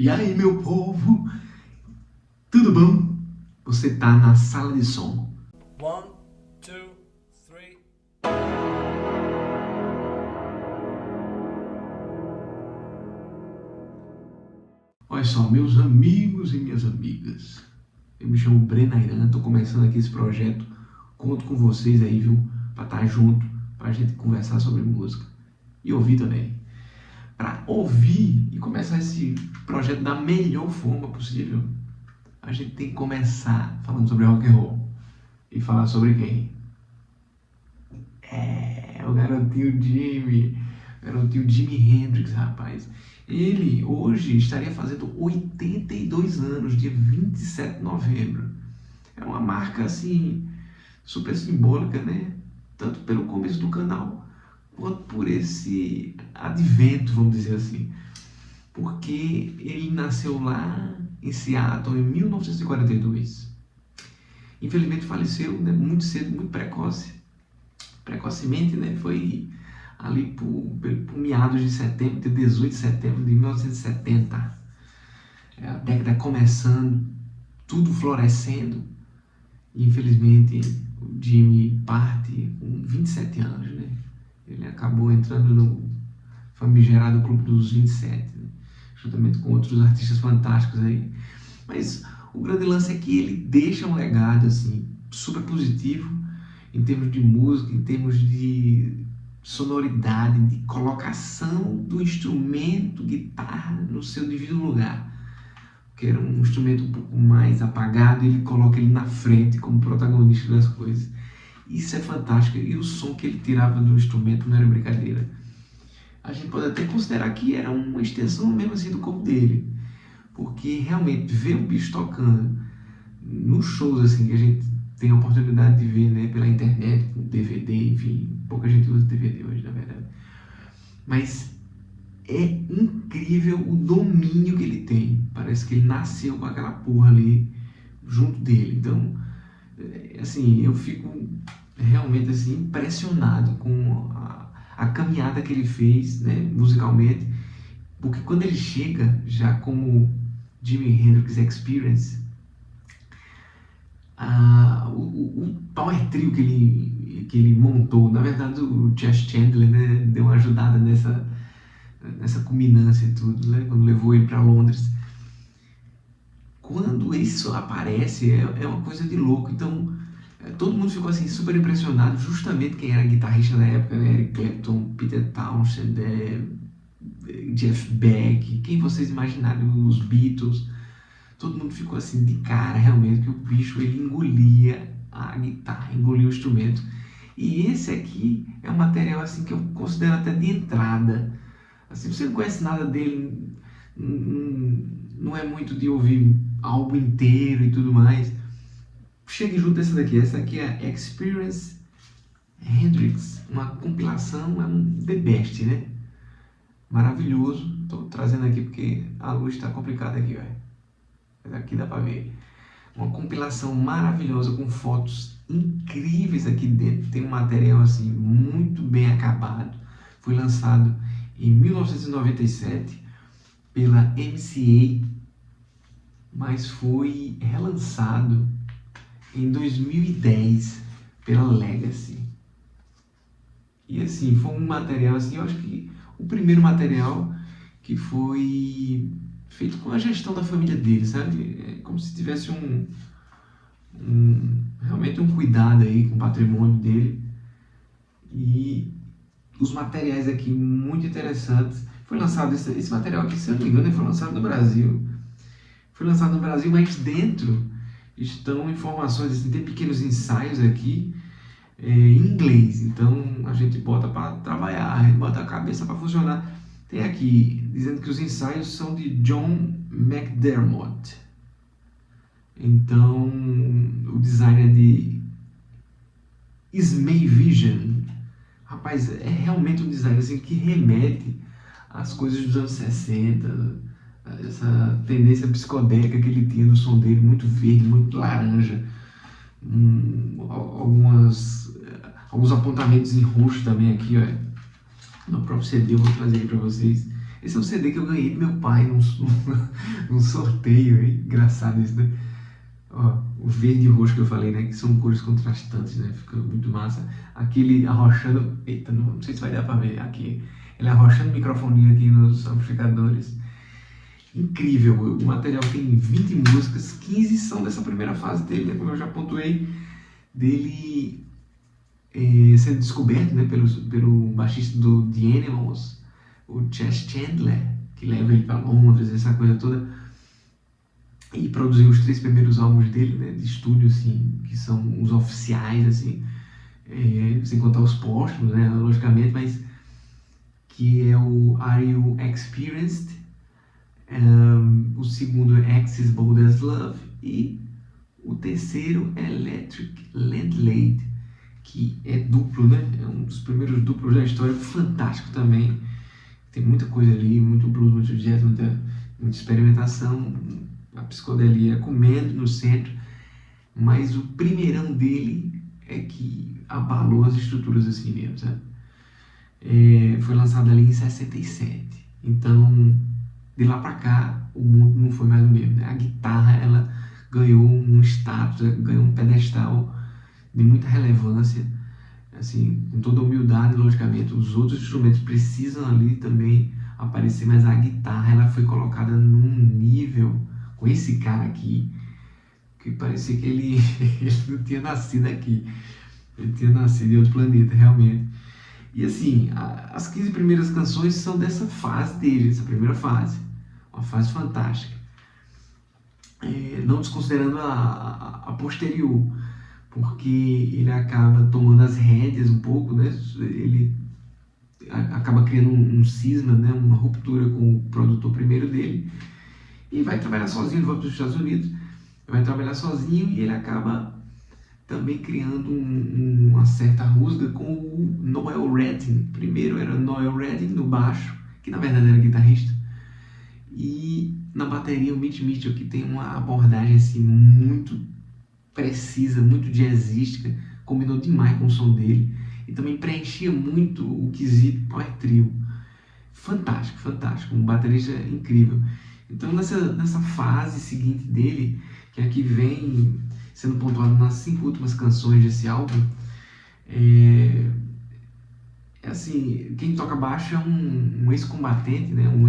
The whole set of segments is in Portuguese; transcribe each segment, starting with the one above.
E aí, meu povo, tudo bom? Você tá na sala de som. One, two, three. Olha só, meus amigos e minhas amigas. Eu me chamo Breno Airan, tô começando aqui esse projeto. Conto com vocês aí, viu? Pra estar junto, pra gente conversar sobre música. E ouvir também. Pra ouvir e começar esse projeto da melhor forma possível, a gente tem que começar falando sobre rock and roll. E falar sobre quem? O garotinho Jimi. O garotinho Jimi Hendrix, rapaz. Ele hoje estaria fazendo 82 anos, dia 27 de novembro. É uma marca assim, super simbólica, né? Tanto pelo começo do canal, quanto por esse advento, vamos dizer assim. Porque ele nasceu lá em Seattle em 1942. Infelizmente faleceu, né, muito cedo, muito precocemente, né? Foi ali por meados de setembro, dia 18 de setembro de 1970. A década começando, tudo florescendo. E infelizmente o Jimi parte com 27 anos, né? Ele acabou entrando no famigerado Clube dos 27, né? Juntamente com outros artistas fantásticos aí. Mas o grande lance é que ele deixa um legado assim, super positivo em termos de música, em termos de sonoridade, de colocação do instrumento guitarra no seu devido lugar. Que era um instrumento um pouco mais apagado, ele coloca ele na frente como protagonista das coisas. Isso é fantástico, e o som que ele tirava do instrumento não era brincadeira. A gente pode até considerar que era uma extensão mesmo assim do corpo dele, porque realmente ver o bicho tocando nos shows assim que a gente tem a oportunidade de ver, né, pela internet, com DVD, enfim, pouca gente usa DVD hoje, na verdade. Mas é incrível o domínio que ele tem. Parece que ele nasceu com aquela porra ali junto dele. Então, assim, eu fico realmente assim impressionado com a caminhada que ele fez, né, musicalmente, porque quando ele chega já como Jimi Hendrix Experience, o power trio que ele montou, na verdade o Chas Chandler, né, deu uma ajudada nessa culminância e tudo, né, quando levou ele para Londres. Quando isso aparece, é uma coisa de louco. Então, todo mundo ficou assim super impressionado, justamente quem era guitarrista na época, né, Eric Clapton, Peter Townshend, Jeff Beck, quem vocês imaginarem, os Beatles. Todo mundo ficou assim de cara, realmente, que o bicho ele engolia a guitarra, engolia o instrumento. E esse aqui é um material assim que eu considero até de entrada. Assim, você não conhece nada dele, não é muito de ouvir álbum inteiro e tudo mais. Chegue junto dessa daqui. Essa aqui é a Experience Hendrix, uma compilação, é um The Best, né? Maravilhoso. Estou trazendo aqui porque a luz está complicada aqui, ó. Aqui dá para ver. Uma compilação maravilhosa com fotos incríveis aqui dentro. Tem um material assim muito bem acabado. Foi lançado em 1997 pela MCA, mas foi relançado em 2010 pela Legacy. E assim, foi um material assim, eu acho que o primeiro material que foi feito com a gestão da família dele, sabe? É como se tivesse realmente um cuidado aí com o patrimônio dele. E os materiais aqui muito interessantes. Foi lançado esse material aqui, se eu não me engano, foi lançado no Brasil. Foi lançado no Brasil, mas dentro estão informações, assim, tem pequenos ensaios aqui em inglês. Então a gente bota para trabalhar, a gente bota a cabeça para funcionar. Tem aqui dizendo que os ensaios são de John McDermott. Então, o design é de Ismay Vision. Rapaz, é realmente um design assim, que remete às coisas dos anos 60, essa tendência psicodélica que ele tinha no som dele, muito verde, muito laranja. Alguns apontamentos em roxo também aqui, ó. No próprio CD eu vou trazer aqui para vocês. Esse é um CD que eu ganhei do meu pai num sorteio, hein? Engraçado isso, né? Ó, o verde e o roxo que eu falei, né? Que são cores contrastantes, né? Fica muito massa. Aquele arrochando... Eita, não sei se vai dar pra ver aqui. Ele arrochando o microfone aqui nos amplificadores. Incrível, o material tem 20 músicas, 15 são dessa primeira fase dele, né? Como eu já pontuei, dele sendo descoberto, né, pelo baixista do The Animals, o Chess Chandler, que leva ele para Londres, essa coisa toda, e produziu os 3 primeiros álbuns dele, né, de estúdio, assim, que são os oficiais, assim, sem contar os póstumos, né, logicamente, mas que é o Are You Experienced? O segundo é Axis Bold as Love e o terceiro é Electric Landlady, que é duplo, né? É um dos primeiros duplos da história, fantástico também. Tem muita coisa ali, muito blues, muito jazz, muita experimentação, a psicodelia comendo no centro, mas o primeirão dele é que abalou as estruturas assim mesmo, sabe? Foi lançado ali em 67, então de lá pra cá o mundo não foi mais o mesmo, né? A guitarra, ela ganhou um status, ganhou um pedestal de muita relevância, assim, com toda humildade, logicamente, os outros instrumentos precisam ali também aparecer, mas a guitarra, ela foi colocada num nível com esse cara aqui, que parecia que ele, ele não tinha nascido aqui, ele tinha nascido em outro planeta, realmente. E assim, as 15 primeiras canções são dessa fase dele, essa primeira fase, uma fase fantástica. Não desconsiderando a posterior, porque ele acaba tomando as rédeas um pouco, né? Ele acaba criando um cisma, né? Uma ruptura com o produtor primeiro dele, e vai trabalhar sozinho, vai para os Estados Unidos, vai trabalhar sozinho, e ele acaba também criando uma certa rusga com o Noel Redding. Primeiro era Noel Redding no baixo, que na verdade era guitarrista, e na bateria o Mitch Mitchell, que tem uma abordagem assim muito precisa, muito jazzística, combinou demais com o som dele e também preenchia muito o quesito power trio. Fantástico, fantástico, um baterista incrível. Então nessa fase seguinte dele, que aqui vem sendo pontuado nas 5 últimas canções desse álbum, assim, quem toca baixo é um ex-combatente, né? Um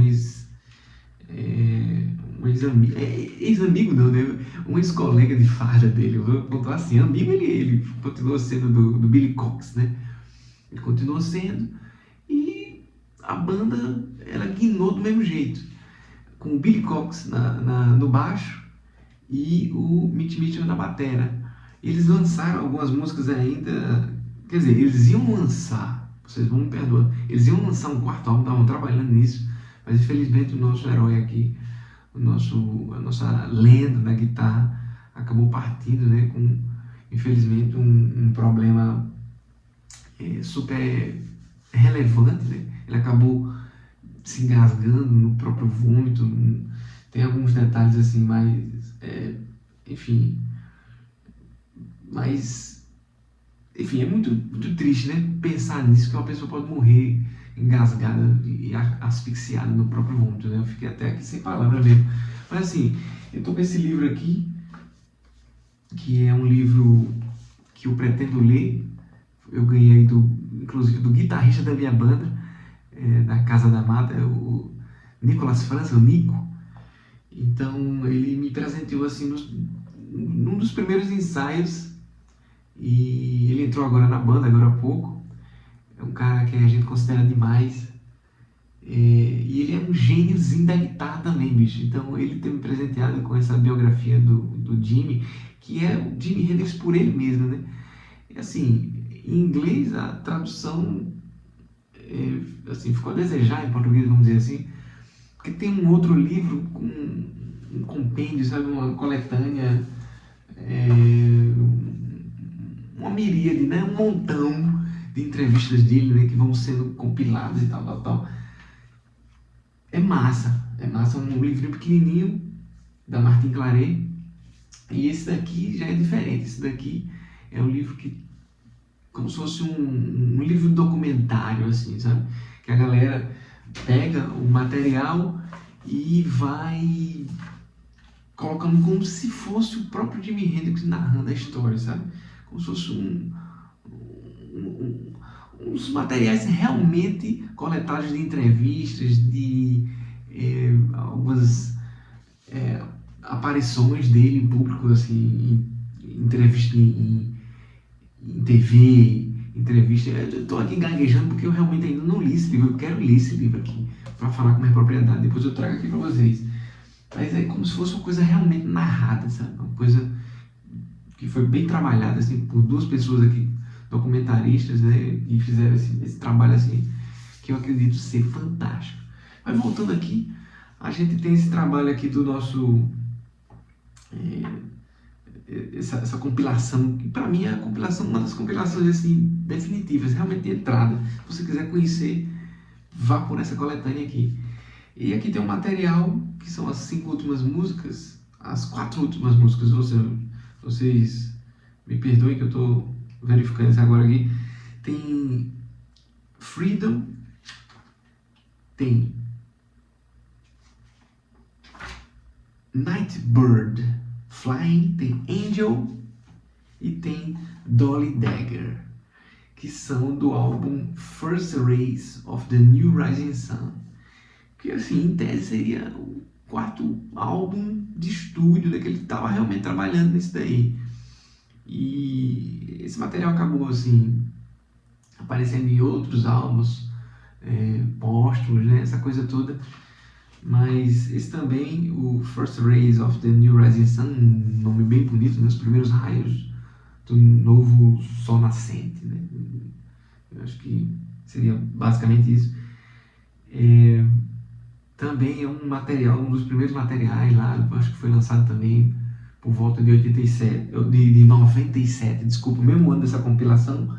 ex-amigo não, né? Um ex-colega de farda dele, eu vou botar assim, amigo ele continuou sendo do Billy Cox, né? Ele continuou sendo, e a banda, ela guinou do mesmo jeito, com o Billy Cox no baixo e o Mitch Mitchell na batera. Eles lançaram algumas músicas ainda, quer dizer, eles iam lançar, vocês vão me perdoar, eles iam lançar um 4º álbum, estavam trabalhando nisso, mas infelizmente o nosso herói aqui, a nossa lenda da guitarra, acabou partindo, né, com, infelizmente, um problema super relevante, né? Ele acabou se engasgando no próprio vômito, tem alguns detalhes assim, enfim, é muito, muito triste, né, pensar nisso, que uma pessoa pode morrer engasgada e asfixiada no próprio vômito, né? Eu fiquei até aqui sem palavras mesmo. Mas assim, eu tô com esse livro aqui, que é um livro que eu pretendo ler. Eu ganhei inclusive do guitarrista da minha banda, da Casa da Mata, o Nicolas França, o Nico. Então ele me presenteou assim num dos primeiros ensaios, e ele entrou agora na banda, agora há pouco. É um cara que a gente considera demais. E ele é um gêniozinho da guitarra também, bicho. Então ele tem me presenteado com essa biografia do Jimi, que é o Jimi Hendrix por ele mesmo, né? E assim, em inglês a tradução assim, ficou a desejar, em português, vamos dizer assim, porque tem um outro livro com um compêndio, sabe, uma coletânea, uma miríade, né? Um montão de entrevistas dele, né, que vão sendo compiladas e tal. É massa, um livrinho pequenininho da Martin Claret, e esse daqui já é diferente. Esse daqui é um livro que, como se fosse um livro documentário, assim, sabe? Que a galera pega o material e vai colocando como se fosse o próprio Jimi Hendrix narrando a história, sabe? Como se fosse uns materiais realmente coletados de entrevistas, de algumas aparições dele em público, assim, em entrevista em TV, entrevista. Eu estou aqui gaguejando porque eu realmente ainda não li esse livro, eu quero ler esse livro aqui para falar com mais propriedade, depois eu trago aqui para vocês. Mas é como se fosse uma coisa realmente narrada, sabe? Uma coisa que foi bem trabalhada assim, por duas pessoas aqui, documentaristas, né? E fizeram esse trabalho assim, que eu acredito ser fantástico. Mas voltando aqui, a gente tem esse trabalho aqui do nosso... essa compilação, que para mim é a compilação, uma das compilações assim, definitivas, realmente de entrada. Se você quiser conhecer, vá por essa coletânea aqui. E aqui tem um material que são as 5 últimas músicas, as 4 últimas músicas, vocês me perdoem que eu estou verificando isso agora aqui. Tem Freedom, tem Nightbird Flying, tem Angel e tem Dolly Dagger, que são do álbum First Rays of the New Rising Sun, que assim, em tese seria o 4º álbum de estúdio, né, que ele estava realmente trabalhando nisso daí. E esse material acabou assim aparecendo em outros álbuns póstumos, né, essa coisa toda. Mas esse também, o First Rays of the New Rising Sun, um nome bem bonito, né, os primeiros raios do novo sol nascente, né? Eu acho que seria basicamente isso. Também é um material, um dos primeiros materiais lá, acho que foi lançado também por volta de 97, desculpa, o mesmo ano dessa compilação,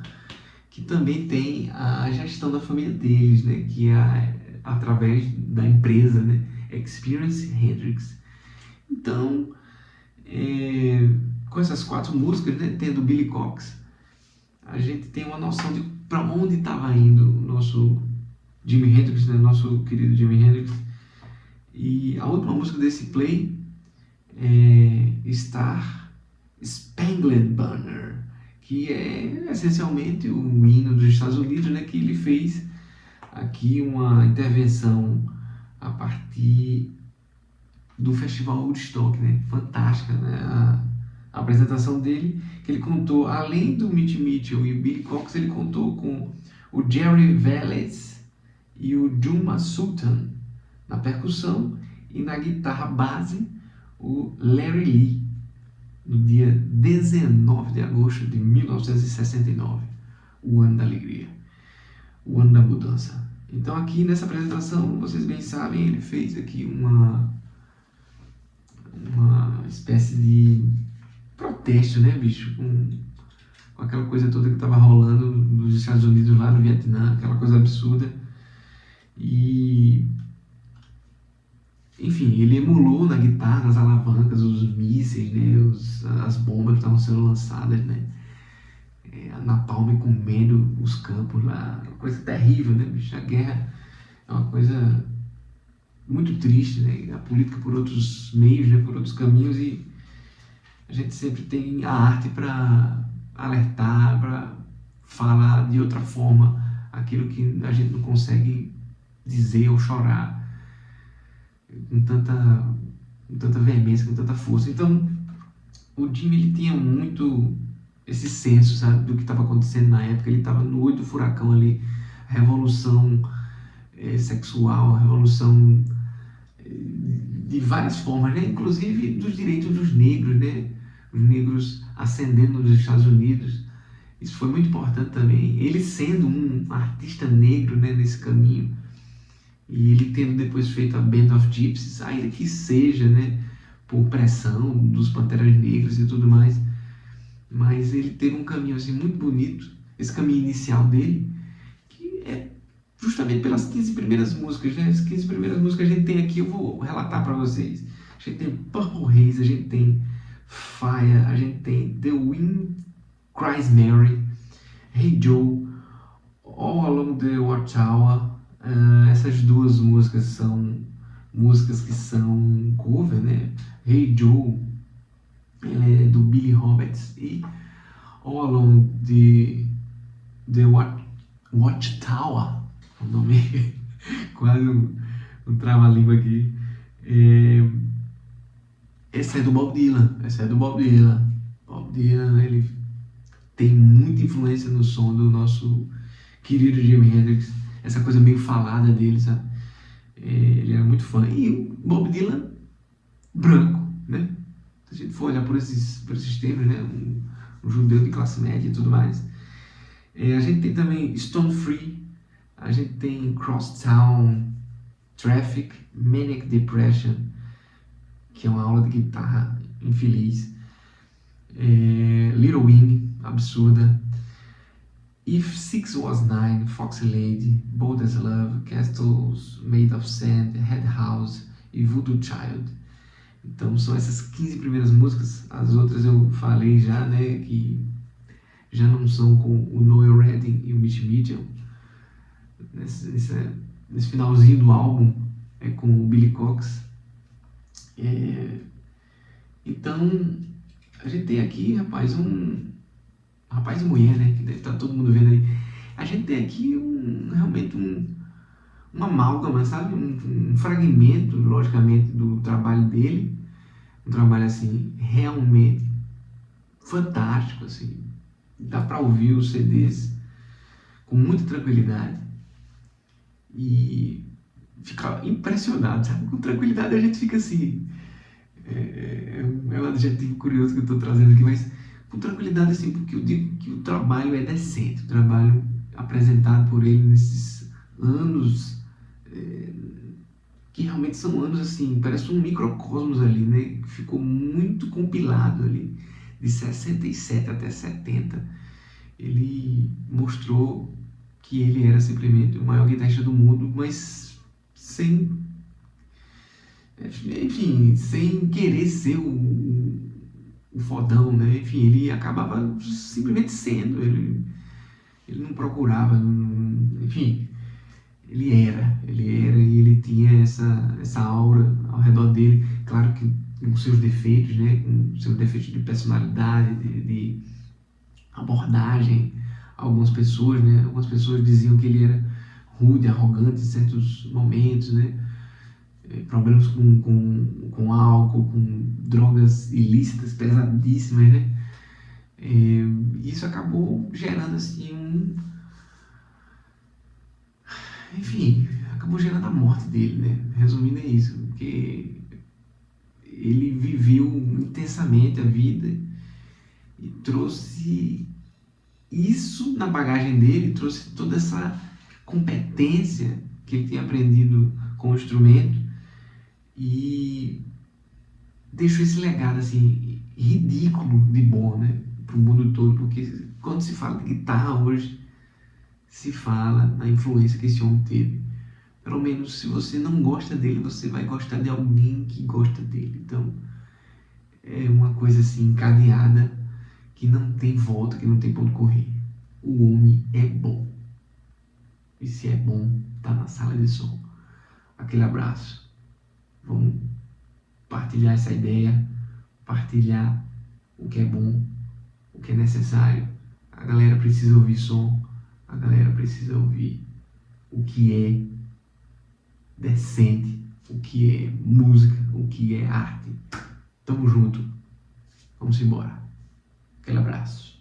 que também tem a gestão da família deles, né, que é através da empresa, né, Experience Hendrix. Então, com essas 4 músicas, né, tendo Billy Cox, a gente tem uma noção de para onde estava indo o nosso Jimi Hendrix, né, nosso querido Jimi Hendrix. E a última música desse play é Star Spangled Banner, que é essencialmente o hino dos Estados Unidos, né, que ele fez aqui uma intervenção a partir do Festival Woodstock, né, fantástica, né, a apresentação dele, que ele contou, além do Mitch Mitchell e o Billy Cox, ele contou com o Jerry Velez e o Juma Sultan na percussão, e na guitarra base o Larry Lee, no dia 19 de agosto de 1969, o ano da alegria, o ano da mudança. Então aqui nessa apresentação, vocês bem sabem, ele fez aqui uma espécie de protesto, né, bicho, com aquela coisa toda que estava rolando nos Estados Unidos, lá no Vietnã, aquela coisa absurda. E enfim, ele emulou na guitarra, nas alavancas, os mísseis, né, as bombas que estavam sendo lançadas, né, a napalm comendo os campos lá, uma coisa terrível, né, bicho? A guerra é uma coisa muito triste, né, a política por outros meios, né, por outros caminhos, e a gente sempre tem a arte para alertar, para falar de outra forma aquilo que a gente não consegue dizer ou chorar com tanta veemência, com tanta força. Então, o Jimmy, ele tinha muito esse senso, sabe, do que estava acontecendo na época. Ele estava no olho do furacão ali, a revolução sexual, a revolução de várias formas, né, inclusive dos direitos dos negros, né, os negros ascendendo nos Estados Unidos. Isso foi muito importante também. Ele sendo um artista negro, né, nesse caminho, e ele tendo depois feito a Band of Gypsies, ainda que seja, né, por pressão dos Panteras Negras e tudo mais, mas ele teve um caminho assim muito bonito, esse caminho inicial dele, que é justamente pelas 15 primeiras músicas, né? As 15 primeiras músicas que a gente tem aqui, eu vou relatar para vocês. A gente tem Purple Haze, a gente tem Fire, a gente tem The Wind Cries Mary, Hey Joe, All Along the Watchtower, Essas duas músicas são músicas que são cover, né? Hey Joe, ela é do Billy Roberts, e All Along the Watchtower, o nome quase um trava-língua aqui. Essa é do Bob Dylan, Bob Dylan, ele tem muita influência no som do nosso querido Jimi Hendrix, essa coisa meio falada dele, sabe? Ele era muito fã. E o Bob Dylan, branco, né? Se a gente for olhar por esses termos, né? Um judeu de classe média e tudo mais. A gente tem também Stone Free, a gente tem Crosstown, Traffic, Manic Depression, que é uma aula de guitarra infeliz. Little Wing, absurda. If Six Was Nine, Foxy Lady, Bold as Love, Castles Made of Sand, Head House e Voodoo Child. Então são essas 15 primeiras músicas. As outras eu falei já, né, que já não são com o Noel Redding e o Mitch Mitchell. Nesse finalzinho do álbum é com o Billy Cox. Então a gente tem aqui, rapaz, rapaz e mulher, né, que deve estar todo mundo vendo aí. A gente tem aqui realmente uma amálgama, sabe? Um fragmento, logicamente, do trabalho dele. Um trabalho, assim, realmente fantástico, assim. Dá para ouvir os CDs com muita tranquilidade e ficar impressionado, sabe? Com tranquilidade a gente fica assim... É um adjetivo curioso que eu estou trazendo aqui, mas com tranquilidade, assim, porque eu digo que o trabalho é decente. O trabalho apresentado por ele nesses anos... que realmente são anos assim, parece um microcosmos ali, né? Que ficou muito compilado ali, de 67 até 70. Ele mostrou que ele era simplesmente o maior guitarrista do mundo, mas sem querer ser o fodão, né? Enfim, ele acabava simplesmente sendo, ele não procurava, enfim... Ele era e ele tinha essa aura ao redor dele, claro que com seus defeitos, né, com seus defeitos de personalidade, de abordagem. Algumas pessoas diziam que ele era rude, arrogante em certos momentos, né, problemas com álcool, com drogas ilícitas pesadíssimas, né, isso acabou gerando assim acabou gerando a morte dele, né? Resumindo é isso, porque ele viveu intensamente a vida e trouxe isso na bagagem dele, trouxe toda essa competência que ele tinha aprendido com o instrumento e deixou esse legado assim ridículo de bom, né? Para o mundo todo, porque quando se fala de guitarra hoje, se fala na influência que esse homem teve. Pelo menos se você não gosta dele, você vai gostar de alguém que gosta dele. Então, é uma coisa assim encadeada que não tem volta, que não tem pra onde correr. O homem é bom. E se é bom, tá na sala de som. Aquele abraço. Vamos partilhar essa ideia, partilhar o que é bom, o que é necessário. A galera precisa ouvir som. A galera precisa ouvir o que é decente, o que é música, o que é arte. Tamo junto. Vamos embora. Aquele abraço.